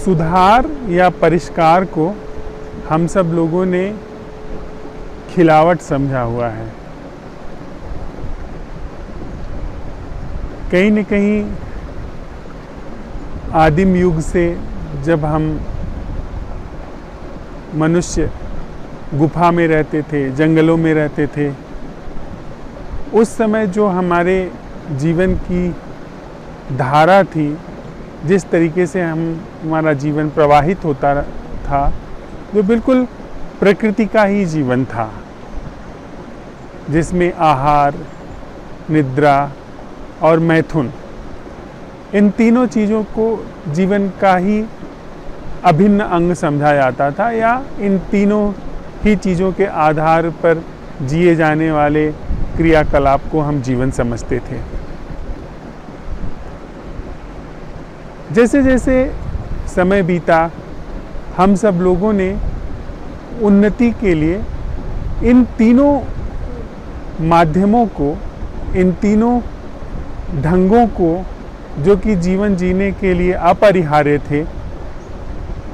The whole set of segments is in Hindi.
सुधार या परिष्कार को हम सब लोगों ने खिलावट समझा हुआ है। कहीं न कहीं आदिम युग से जब हम मनुष्य गुफा में रहते थे, जंगलों में रहते थे, उस समय जो हमारे जीवन की धारा थी, जिस तरीके से हमारा जीवन प्रवाहित होता था, जो बिल्कुल प्रकृति का ही जीवन था, जिसमें आहार, निद्रा और मैथुन, इन तीनों चीज़ों को जीवन का ही अभिन्न अंग समझा जाता था, या इन तीनों ही चीज़ों के आधार पर जिए जाने वाले क्रियाकलाप को हम जीवन समझते थे। जैसे जैसे समय बीता, हम सब लोगों ने उन्नति के लिए इन तीनों माध्यमों को, इन तीनों ढंगों को, जो कि जीवन जीने के लिए अपरिहार्य थे,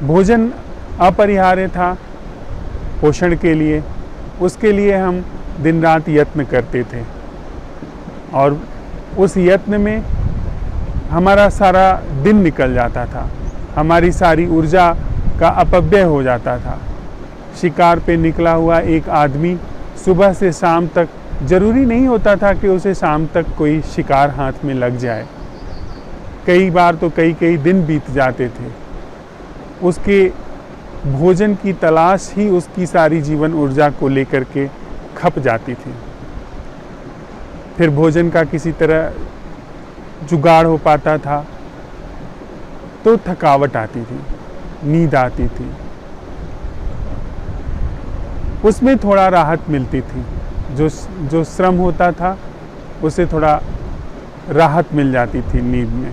भोजन अपरिहार्य था पोषण के लिए, उसके लिए हम दिन रात यत्न करते थे, और उस यत्न में हमारा सारा दिन निकल जाता था, हमारी सारी ऊर्जा का अपव्यय हो जाता था। शिकार पे निकला हुआ एक आदमी सुबह से शाम तक, जरूरी नहीं होता था कि उसे शाम तक कोई शिकार हाथ में लग जाए, कई बार तो कई दिन बीत जाते थे। उसके भोजन की तलाश ही उसकी सारी जीवन ऊर्जा को लेकर के खप जाती थी। फिर भोजन का किसी तरह जुगाड़ हो पाता था तो थकावट आती थी, नींद आती थी, उसमें थोड़ा राहत मिलती थी। जो श्रम होता था उसे थोड़ा राहत मिल जाती थी नींद में,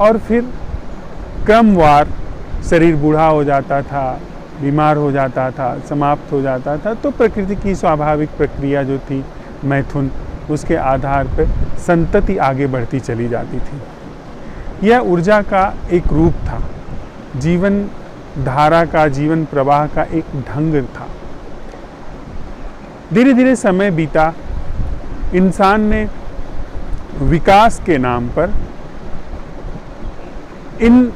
और फिर क्रमवार शरीर बूढ़ा हो जाता था, बीमार हो जाता था, समाप्त हो जाता था। तो प्रकृति की स्वाभाविक प्रक्रिया जो थी मैथुन, उसके आधार पर संतति आगे बढ़ती चली जाती थी। यह ऊर्जा का एक रूप था, जीवन धारा का, जीवन प्रवाह का एक ढंग था। धीरे धीरे समय बीता, इंसान ने विकास के नाम पर इन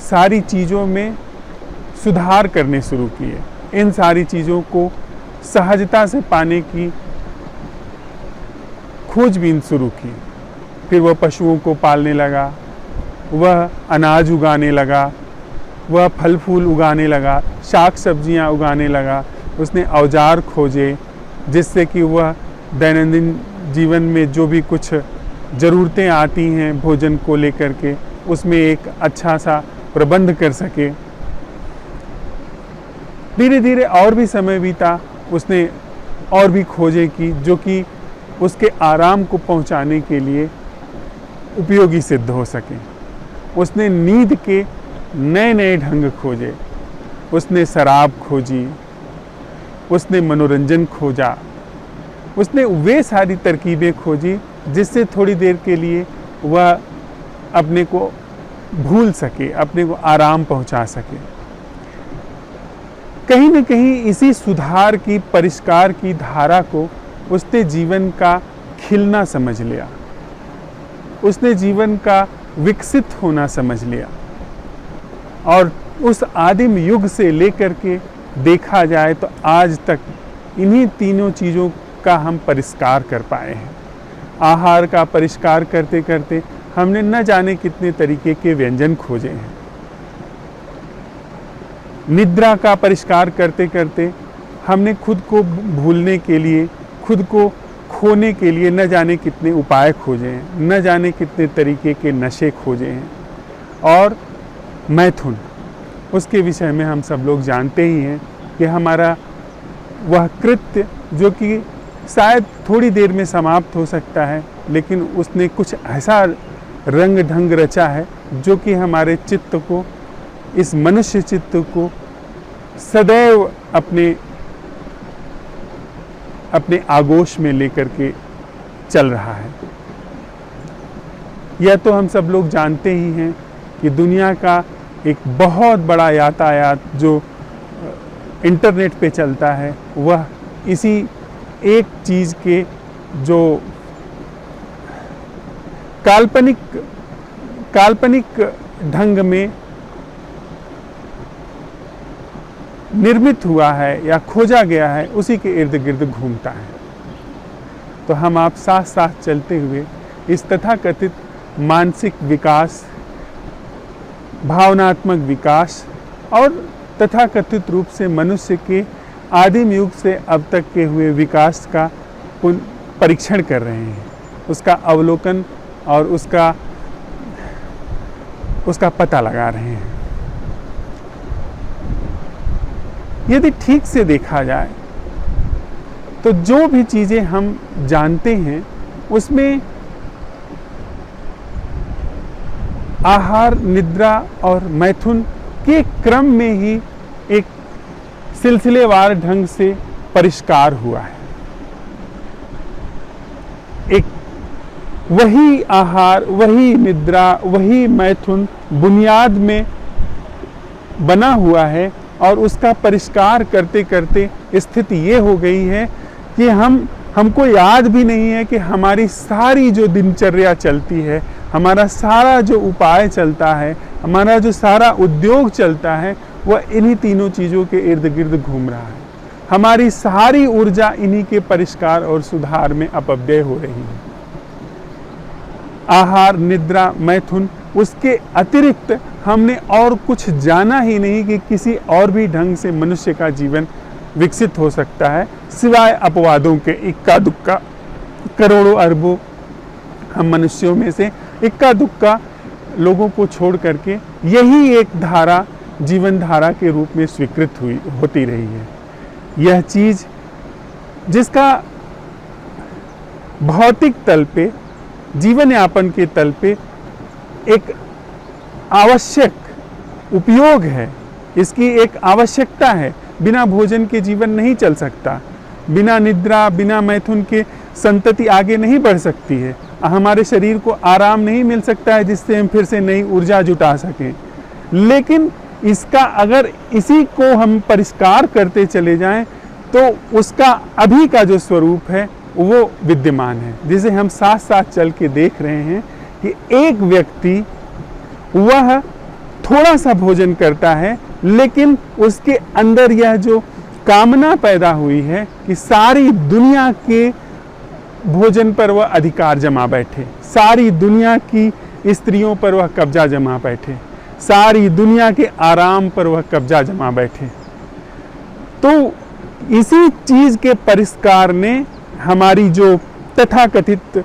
सारी चीज़ों में सुधार करने शुरू किए, इन सारी चीज़ों को सहजता से पाने की खोजबीन शुरू की। फिर वह पशुओं को पालने लगा, वह अनाज उगाने लगा, वह फल फूल उगाने लगा, शाक सब्जियां उगाने लगा। उसने औजार खोजे जिससे कि वह दैनंदिन जीवन में जो भी कुछ ज़रूरतें आती हैं भोजन को लेकर के, उसमें एक अच्छा सा प्रबंध कर सके। धीरे धीरे और भी समय बीता, उसने और भी खोजें की जो कि उसके आराम को पहुंचाने के लिए उपयोगी सिद्ध हो सके। उसने नींद के नए नए ढंग खोजे, उसने शराब खोजी, उसने मनोरंजन खोजा, उसने वे सारी तरकीबें खोजी जिससे थोड़ी देर के लिए वह अपने को भूल सके, अपने को आराम पहुंचा सके। कहीं न कहीं इसी सुधार की, परिष्कार की धारा को उसने जीवन का खिलना समझ लिया, उसने जीवन का विकसित होना समझ लिया। और उस आदिम युग से लेकर के देखा जाए तो आज तक इन्हीं तीनों चीज़ों का हम परिष्कार कर पाए हैं। आहार का परिष्कार करते करते हमने न जाने कितने तरीके के व्यंजन खोजे हैं। निद्रा का परिष्कार करते करते हमने खुद को भूलने के लिए, खुद को खोने के लिए न जाने कितने उपाय खोजे हैं, न जाने कितने तरीके के नशे खोजे हैं। और मैथुन, उसके विषय में हम सब लोग जानते ही हैं कि हमारा वह कृत्य जो कि शायद थोड़ी देर में समाप्त हो सकता है, लेकिन उसने कुछ ऐसा रंग ढंग रचा है जो कि हमारे चित्त को, इस मनुष्य चित्त को सदैव अपने आगोश में लेकर के चल रहा है। यह तो हम सब लोग जानते ही हैं कि दुनिया का एक बहुत बड़ा यातायात जो इंटरनेट पे चलता है, वह इसी एक चीज़ के जो काल्पनिक ढंग में निर्मित हुआ है या खोजा गया है, उसी के इर्द गिर्द घूमता है। तो हम आप साथ साथ चलते हुए इस तथाकथित मानसिक विकास, भावनात्मक विकास और तथाकथित रूप से मनुष्य के आदिम युग से अब तक के हुए विकास का परीक्षण कर रहे हैं, उसका अवलोकन और उसका पता लगा रहे हैं। यदि ठीक से देखा जाए तो जो भी चीज़ें हम जानते हैं उसमें आहार, निद्रा और मैथुन के क्रम में ही एक सिलसिलेवार ढंग से परिष्कार हुआ है। एक वही आहार, वही निद्रा, वही मैथुन बुनियाद में बना हुआ है और उसका परिष्कार करते करते स्थिति ये हो गई है कि हमको याद भी नहीं है कि हमारी सारी जो दिनचर्या चलती है, हमारा सारा जो उपाय चलता है, हमारा जो सारा उद्योग चलता है, वह इन्हीं तीनों चीज़ों के इर्द गिर्द घूम रहा है। हमारी सारी ऊर्जा इन्हीं के परिष्कार और सुधार में अपव्यय हो रही है। आहार, निद्रा, मैथुन, उसके अतिरिक्त हमने और कुछ जाना ही नहीं कि किसी और भी ढंग से मनुष्य का जीवन विकसित हो सकता है, सिवाय अपवादों के। इक्का दुक्का करोड़ों अरबों हम मनुष्यों में से इक्का दुक्का लोगों को छोड़ करके यही एक धारा जीवन धारा के रूप में स्वीकृत होती रही है। यह चीज़ जिसका भौतिक तल पे, जीवन यापन के तल पे एक आवश्यक उपयोग है, इसकी एक आवश्यकता है। बिना भोजन के जीवन नहीं चल सकता, बिना निद्रा, बिना मैथुन के संतति आगे नहीं बढ़ सकती है। हमारे शरीर को आराम नहीं मिल सकता है जिससे हम फिर से नई ऊर्जा जुटा सकें। लेकिन इसका अगर इसी को हम परिष्कार करते चले जाएं तो उसका अभी का जो स्वरूप है वो विद्यमान है, जिसे हम साथ साथ चल के देख रहे हैं कि एक व्यक्ति वह थोड़ा सा भोजन करता है, लेकिन उसके अंदर यह जो कामना पैदा हुई है कि सारी दुनिया के भोजन पर वह अधिकार जमा बैठे, सारी दुनिया की स्त्रियों पर वह कब्जा जमा बैठे, सारी दुनिया के आराम पर वह कब्जा जमा बैठे। तो इसी चीज़ के परिष्कार ने हमारी जो तथाकथित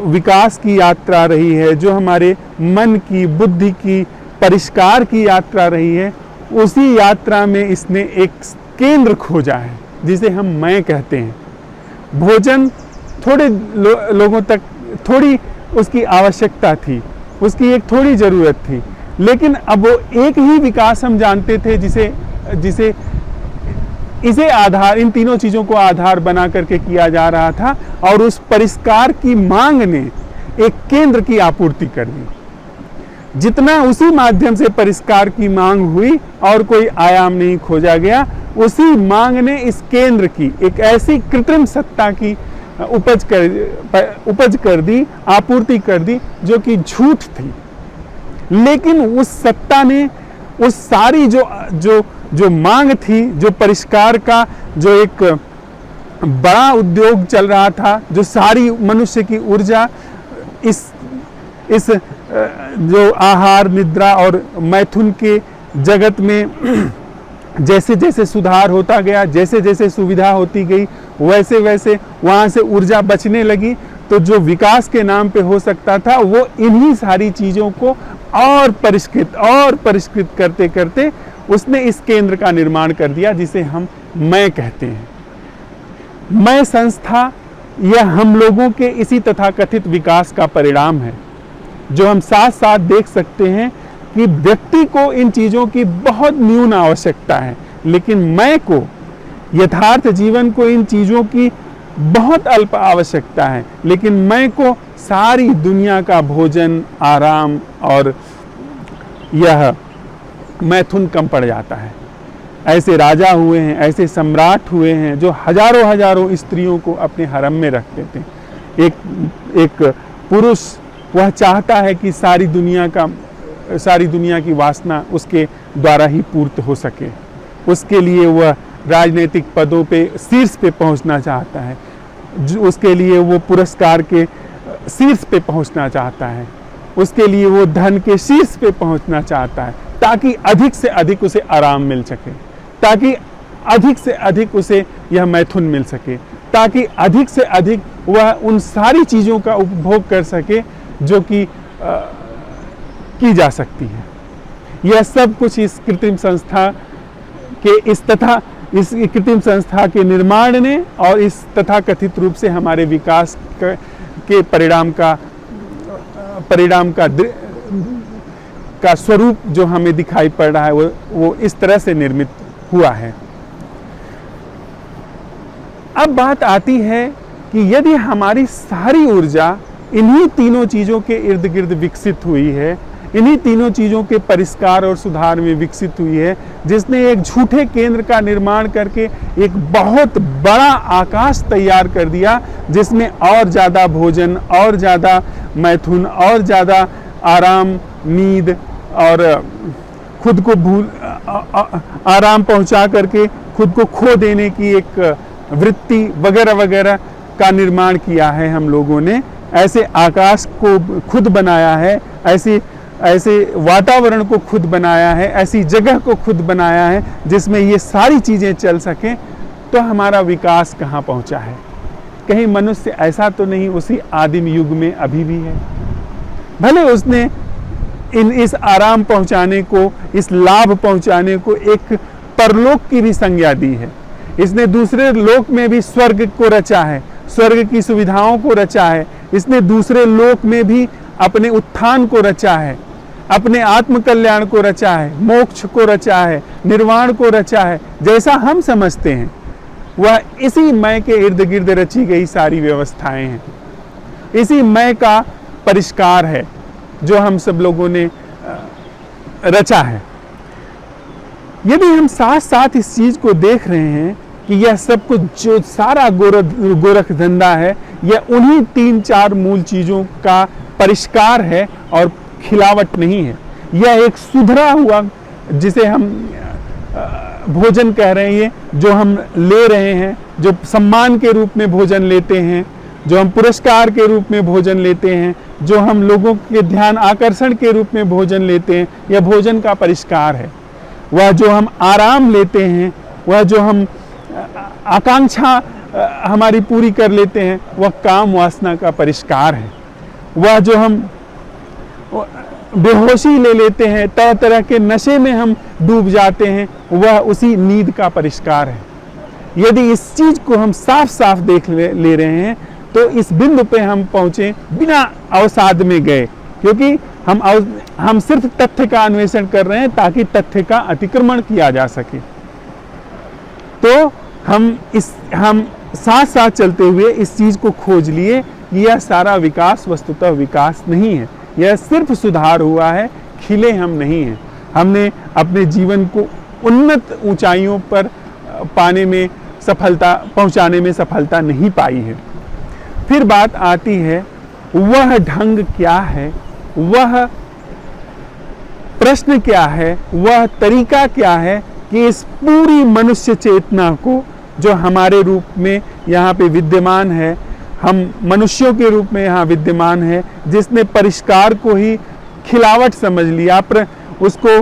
विकास की यात्रा रही है, जो हमारे मन की, बुद्धि की परिष्कार की यात्रा रही है, उसी यात्रा में इसने एक केंद्र खोजा है जिसे हम मैं कहते हैं। भोजन थोड़े लोगों तक थोड़ी उसकी आवश्यकता थी, उसकी एक थोड़ी ज़रूरत थी, लेकिन अब वो एक ही विकास हम जानते थे जिसे इसे आधार, इन तीनों चीज़ों को आधार बना करके किया जा रहा था, और उस परिष्कार की मांग ने एक केंद्र की आपूर्ति कर दी। जितना उसी माध्यम से परिष्कार की मांग हुई और कोई आयाम नहीं खोजा गया, उसी मांग ने इस केंद्र की एक ऐसी कृत्रिम सत्ता की उपज कर दी, आपूर्ति कर दी, जो कि झूठ थी। लेकिन उस सत्ता ने उस सारी जो मांग थी, जो परिष्कार का जो एक बड़ा उद्योग चल रहा था, जो सारी मनुष्य की ऊर्जा इस जो आहार, निद्रा और मैथुन के जगत में जैसे जैसे सुधार होता गया, जैसे जैसे सुविधा होती गई, वैसे वैसे वहाँ से ऊर्जा बचने लगी। तो जो विकास के नाम पे हो सकता था, वो इन्हीं सारी चीज़ों को और परिष्कृत करते करते उसने इस केंद्र का निर्माण कर दिया, जिसे हम मैं कहते हैं। मैं संस्था यह हम लोगों के इसी तथाकथित विकास का परिणाम है, जो हम साथ साथ देख सकते हैं कि व्यक्ति को इन चीज़ों की बहुत न्यून आवश्यकता है, लेकिन मैं को, यथार्थ जीवन को इन चीज़ों की बहुत अल्प आवश्यकता है। लेकिन मैं को सारी दुनिया का भोजन, आराम और यह मैथुन कम पड़ जाता है। ऐसे राजा हुए हैं, ऐसे सम्राट हुए हैं जो हजारों हजारों स्त्रियों को अपने हरम में रखते थे। एक पुरुष वह चाहता है कि सारी दुनिया की वासना उसके द्वारा ही पूर्त हो सके। उसके लिए वह राजनीतिक पदों पे शीर्ष पे पहुंचना चाहता है, उसके लिए वो पुरस्कार के शीर्ष पे पहुंचना चाहता है, उसके लिए वो धन के शीर्ष पे पहुंचना चाहता है, ताकि अधिक से अधिक उसे आराम मिल सके, ताकि अधिक से अधिक उसे यह मैथुन मिल सके, ताकि अधिक से अधिक वह उन सारी चीज़ों का उपभोग कर सके जो कि की जा सकती है। यह सब कुछ इस कृत्रिम संस्था के निर्माण ने और इस तथाकथित रूप से हमारे विकास के परिणाम का स्वरूप जो हमें दिखाई पड़ रहा है वो इस तरह से निर्मित हुआ है। अब बात आती है कि यदि हमारी सारी ऊर्जा इन्हीं तीनों चीज़ों के इर्द गिर्द विकसित हुई है, इन्हीं तीनों चीज़ों के परिष्कार और सुधार में विकसित हुई है, जिसने एक झूठे केंद्र का निर्माण करके एक बहुत बड़ा आकाश तैयार कर दिया, जिसमें और ज़्यादा भोजन, और ज़्यादा मैथुन, और ज़्यादा आराम, नींद और खुद को आराम पहुंचा करके खुद को खो देने की एक वृत्ति वगैरह वगैरह का निर्माण किया है हम लोगों ने। ऐसे आकाश को खुद बनाया है, ऐसे वातावरण को खुद बनाया है, ऐसी जगह को खुद बनाया है जिसमें ये सारी चीज़ें चल सकें। तो हमारा विकास कहाँ पहुँचा है? कहीं मनुष्य ऐसा तो नहीं उसी आदिम युग में अभी भी है? भले उसने इस आराम पहुँचाने को, इस लाभ पहुँचाने को एक परलोक की भी संज्ञा दी है। इसने दूसरे लोक में भी स्वर्ग को रचा है, स्वर्ग की सुविधाओं को रचा है। इसने दूसरे लोक में भी अपने उत्थान को रचा है, अपने आत्म कल्याण को रचा है, मोक्ष को रचा है, निर्वाण को रचा है। जैसा हम समझते हैं वह इसी मय के इर्द गिर्द रची गई सारी व्यवस्थाएं हैं, इसी मय का परिष्कार है जो हम सब लोगों ने रचा है। यदि हम साथ साथ इस चीज को देख रहे हैं कि यह सब कुछ जो सारा गोरख धंधा है, यह उन्हीं 3-4 मूल चीजों का परिष्कार है और खिलावट नहीं है। यह एक सुधरा हुआ, जिसे हम भोजन कह रहे हैं, जो हम ले रहे हैं, जो सम्मान के रूप में भोजन लेते हैं, जो हम पुरस्कार के रूप में भोजन लेते हैं, जो हम लोगों के ध्यान आकर्षण के रूप में भोजन लेते हैं, यह भोजन का परिष्कार है। वह जो हम आराम लेते हैं, वह जो हम आकांक्षा हमारी पूरी कर लेते हैं, वह काम वासना का परिष्कार है। वह जो हम बेहोशी ले लेते हैं, तरह तरह के नशे में हम डूब जाते हैं, वह उसी नींद का परिष्कार है। यदि इस चीज को हम साफ साफ देख ले रहे हैं तो इस बिंदु पे हम पहुंचे बिना अवसाद में गए, क्योंकि हम सिर्फ तथ्य का अन्वेषण कर रहे हैं ताकि तथ्य का अतिक्रमण किया जा सके। तो हम साथ साथ चलते हुए इस चीज को खोज लिए कि यह सारा विकास वस्तुतः विकास नहीं है, यह सिर्फ सुधार हुआ है, खिले हम नहीं हैं। हमने अपने जीवन को उन्नत ऊंचाइयों पर पहुंचाने में सफलता नहीं पाई है। फिर बात आती है वह ढंग क्या है, वह प्रश्न क्या है, वह तरीका क्या है कि इस पूरी मनुष्य चेतना को जो हमारे रूप में यहाँ पे विद्यमान है, हम मनुष्यों के रूप में यहाँ विद्यमान है, जिसने परिष्कार को ही खिलावट समझ लिया, उसको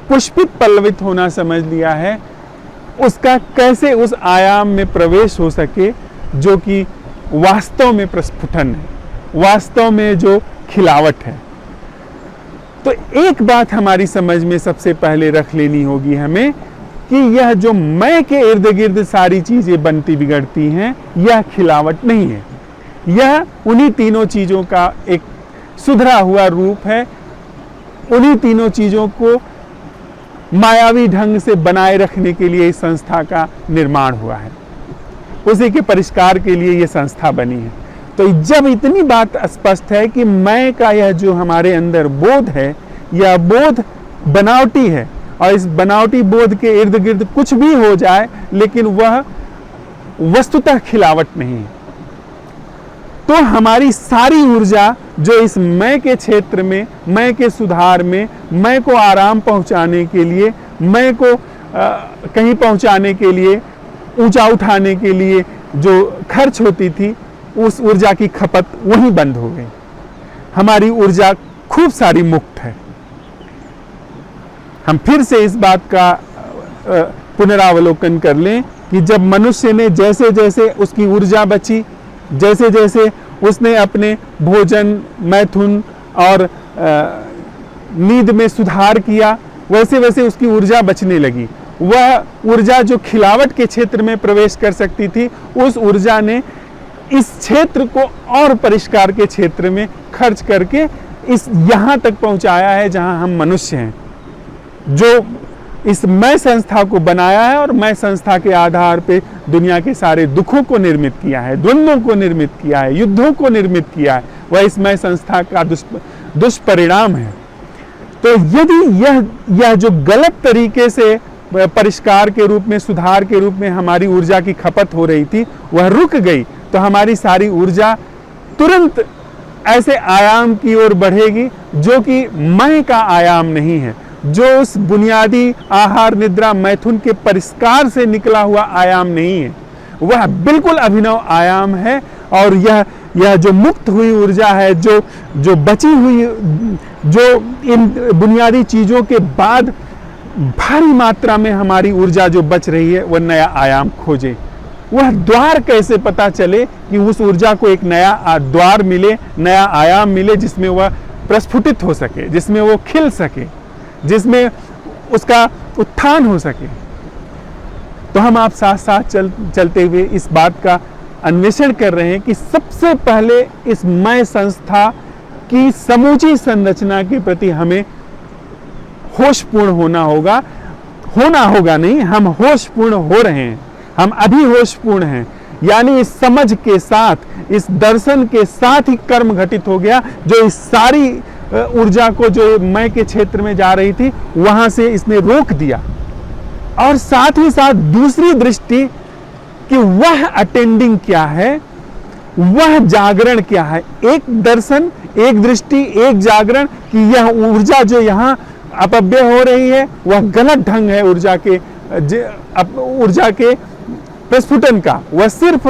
पुष्पित पल्लवित होना समझ लिया है, उसका कैसे उस आयाम में प्रवेश हो सके जो कि वास्तव में प्रस्फुटन है, वास्तव में जो खिलावट है। तो एक बात हमारी समझ में सबसे पहले रख लेनी होगी हमें कि यह जो मैं के इर्द गिर्द सारी चीजें बनती बिगड़ती हैं, यह खिलावट नहीं है, यह उन्हीं तीनों चीजों का एक सुधरा हुआ रूप है। उन्हीं तीनों चीजों को मायावी ढंग से बनाए रखने के लिए इस संस्था का निर्माण हुआ है, उसी के परिष्कार के लिए यह संस्था बनी है। तो जब इतनी बात स्पष्ट है कि मैं का यह जो हमारे अंदर बोध है, यह बोध बनावटी है और इस बनावटी बोध के इर्द गिर्द कुछ भी हो जाए लेकिन वह वस्तुतः खिलावट नहीं है। तो हमारी सारी ऊर्जा जो इस मैं के क्षेत्र में, मैं के सुधार में, मैं को आराम पहुंचाने के लिए, मैं को कहीं पहुंचाने के लिए, ऊंचा उठाने के लिए जो खर्च होती थी, उस ऊर्जा की खपत वहीं बंद हो गई। हमारी ऊर्जा खूब सारी मुक्त है। हम फिर से इस बात का पुनरावलोकन कर लें कि जब मनुष्य ने जैसे जैसे उसकी ऊर्जा बची, जैसे जैसे उसने अपने भोजन, मैथुन और नींद में सुधार किया, वैसे वैसे उसकी ऊर्जा बचने लगी। वह ऊर्जा जो खिलावट के क्षेत्र में प्रवेश कर सकती थी, उस ऊर्जा ने इस क्षेत्र को और परिष्कार के क्षेत्र में खर्च करके इस यहाँ तक पहुँचाया है जहाँ हम मनुष्य हैं, जो इस मैं संस्था को बनाया है और मैं संस्था के आधार पे दुनिया के सारे दुखों को निर्मित किया है, द्वंद्वों को निर्मित किया है, युद्धों को निर्मित किया है। वह इस मैं संस्था का दुष्परिणाम है। तो यदि यह जो गलत तरीके से परिष्कार के रूप में, सुधार के रूप में हमारी ऊर्जा की खपत हो रही थी, वह रुक गई, तो हमारी सारी ऊर्जा तुरंत ऐसे आयाम की ओर बढ़ेगी जो कि मैं का आयाम नहीं है, जो उस बुनियादी आहार, निद्रा, मैथुन के परिष्कार से निकला हुआ आयाम नहीं है। वह बिल्कुल अभिनव आयाम है। और यह जो मुक्त हुई ऊर्जा है, जो बची हुई, जो इन बुनियादी चीज़ों के बाद भारी मात्रा में हमारी ऊर्जा जो बच रही है, वह नया आयाम खोजे। वह द्वार कैसे पता चले कि उस ऊर्जा को एक नया द्वार मिले, नया आयाम मिले, जिसमें वह प्रस्फुटित हो सके, जिसमें वो खिल सके, जिसमें उसका उत्थान हो सके। तो हम आप साथ साथ चलते हुए इस बात का अन्वेषण कर रहे हैं कि सबसे पहले इस मैं संस्था की समूची संरचना के प्रति हमें होशपूर्ण होना होगा नहीं, हम होशपूर्ण हो रहे हैं, हम अभी होशपूर्ण हैं। यानी इस समझ के साथ, इस दर्शन के साथ ही कर्म घटित हो गया, जो इस सारी ऊर्जा को जो मैं के क्षेत्र में जा रही थी वहां से इसने रोक दिया। और साथ ही साथ दूसरी दृष्टि कि वह अटेंडिंग क्या है, वह जागरण क्या है। एक दर्शन, एक दृष्टि, एक जागरण कि यह ऊर्जा जो यहाँ अपव्यय हो रही है, वह गलत ढंग है ऊर्जा के प्रस्फुटन का। वह सिर्फ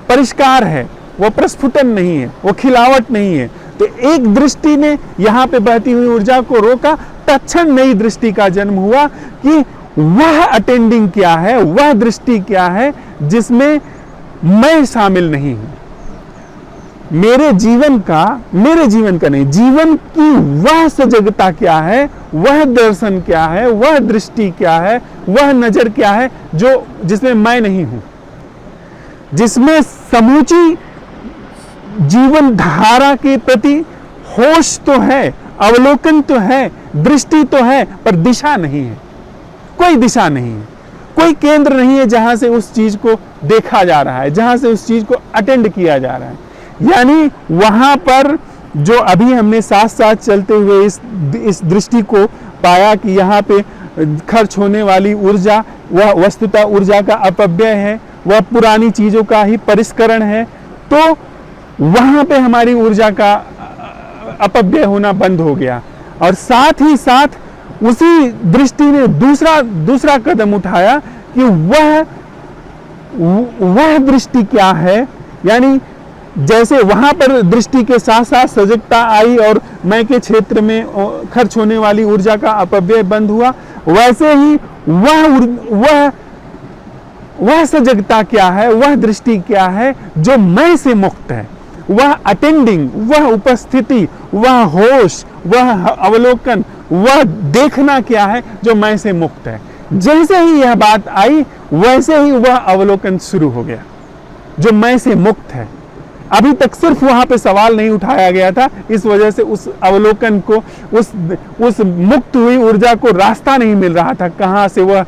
परिष्कार है, वह प्रस्फुटन नहीं है, वह खिलावट नहीं है। तो एक दृष्टि ने यहाँ पे बहती हुई ऊर्जा को रोका, तत्क्षण नई दृष्टि का जन्म हुआ कि वह अटेंडिंग क्या है, वह दृष्टि क्या है जिसमें मैं शामिल नहीं हूं। मेरे जीवन का नहीं, जीवन की वह सजगता क्या है, वह दर्शन क्या है, वह दृष्टि क्या है, वह नजर क्या है जिसमें मैं नहीं हूं, जिसमें समूची जीवन धारा के प्रति होश तो है, अवलोकन तो है, दृष्टि तो है, पर दिशा नहीं है। कोई दिशा नहीं है, कोई केंद्र नहीं है जहां से उस चीज को देखा जा रहा है, जहां से उस चीज को अटेंड किया जा रहा है। यानी वहां पर जो अभी हमने साथ साथ चलते हुए इस दृष्टि को पाया कि यहाँ पे खर्च होने वाली ऊर्जा वह वस्तुतः ऊर्जा का अपव्यय है, वह पुरानी चीजों का ही परिष्करण है। तो वहां पे हमारी ऊर्जा का अपव्यय होना बंद हो गया। और साथ ही साथ उसी दृष्टि ने दूसरा कदम उठाया कि वह दृष्टि क्या है। यानी जैसे वहां पर दृष्टि के साथ साथ सजगता आई और मैं के क्षेत्र में खर्च होने वाली ऊर्जा का अपव्यय बंद हुआ, वैसे ही वह सजगता क्या है, वह दृष्टि क्या है जो मैं से मुक्त है, वह अटेंडिंग, वह उपस्थिति, वह होश, वह अवलोकन, वह देखना क्या है जो मैं से मुक्त है। जैसे ही यह बात आई वैसे ही वह अवलोकन शुरू हो गया जो मैं से मुक्त है। अभी तक सिर्फ वहां पे सवाल नहीं उठाया गया था, इस वजह से उस अवलोकन को, उस मुक्त हुई ऊर्जा को रास्ता नहीं मिल रहा था कहां से वह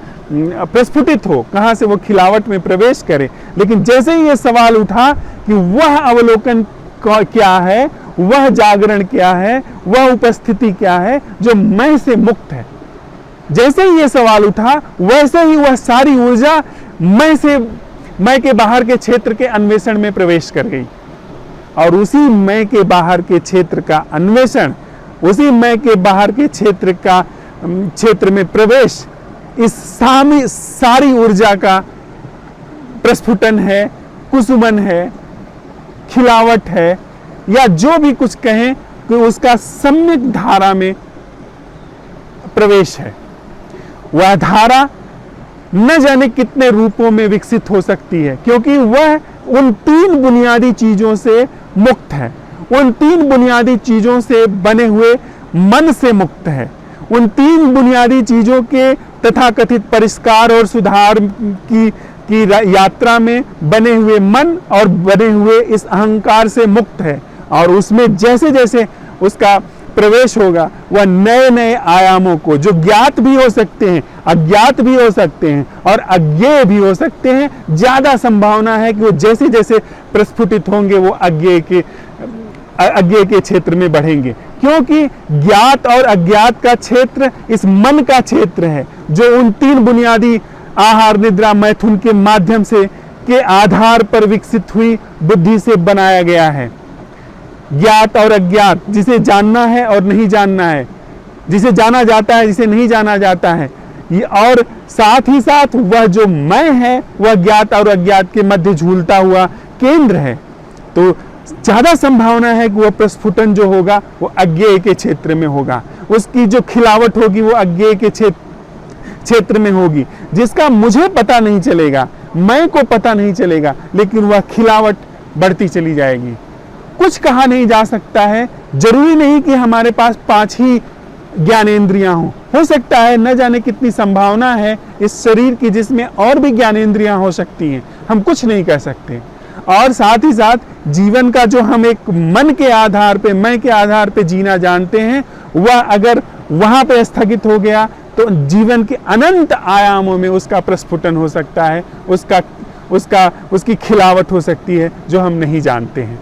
प्रस्फुटित हो, कहां से वो खिलावट में प्रवेश करे। लेकिन जैसे ही ये सवाल उठा कि वह अवलोकन क्या है, वह जागरण क्या है, वह उपस्थिति क्या है जो मैं से मुक्त है। जैसे ही ये सवाल उठा वैसे ही वह सारी ऊर्जा मैं के बाहर के क्षेत्र के अन्वेषण में प्रवेश कर गई। और उसी मैं के बाहर के क्षेत्र का अन्वेषण, उसी मैं के बाहर के क्षेत्र में प्रवेश इस सारी ऊर्जा का प्रस्फुटन है, कुसुमन है, खिलावट है, या जो भी कुछ कहें कि उसका सम्यक धारा में प्रवेश है। वह धारा न जाने कितने रूपों में विकसित हो सकती है, क्योंकि वह उन 3 बुनियादी चीजों से मुक्त है, उन 3 बुनियादी चीजों से बने हुए मन से मुक्त है, उन 3 बुनियादी चीजों के तथाकथित परिष्कार और सुधार की यात्रा में बने हुए मन और बने हुए इस अहंकार से मुक्त है। और उसमें जैसे जैसे उसका प्रवेश होगा, वह नए नए आयामों को, जो ज्ञात भी हो सकते हैं, अज्ञात भी हो सकते हैं और अज्ञेय भी हो सकते हैं, ज्यादा संभावना है कि वो जैसे जैसे प्रस्फुटित होंगे वो अज्ञेय के क्षेत्र में बढ़ेंगे। क्योंकि ज्ञात और अज्ञात का क्षेत्र इस मन का क्षेत्र है, जो उन 3 बुनियादी आहार, निद्रा, मैथुन के माध्यम से के आधार पर विकसित हुई बुद्धि से बनाया गया है। ज्ञात और अज्ञात, जिसे जानना है और नहीं जानना है, जिसे जाना जाता है, जिसे नहीं जाना जाता है, और साथ ही साथ वह जो मैं है वह ज्ञात और अज्ञात के मध्य झूलता हुआ केंद्र है। तो ज्यादा संभावना है कि वह प्रस्फुटन जो होगा वो अज्ञेय के क्षेत्र में होगा, उसकी जो खिलावट होगी वो अज्ञेय के क्षेत्र में होगी, जिसका मुझे पता नहीं चलेगा, मैं को पता नहीं चलेगा, लेकिन वह खिलावट बढ़ती चली जाएगी। कुछ कहा नहीं जा सकता है, जरूरी नहीं कि हमारे पास 5 ही ज्ञानेंद्रियां हो सकता है न जाने कितनी संभावना है इस शरीर की जिसमें और भी ज्ञानेंद्रियां हो सकती हैं, हम कुछ नहीं कह सकते। और साथ ही साथ जीवन का जो हम एक मन के आधार पे, मैं के आधार पे जीना जानते हैं, वह अगर वहां पे स्थगित हो गया तो जीवन के अनंत आयामों में उसका प्रस्फुटन हो सकता है, उसकी खिलावट हो सकती है जो हम नहीं जानते हैं।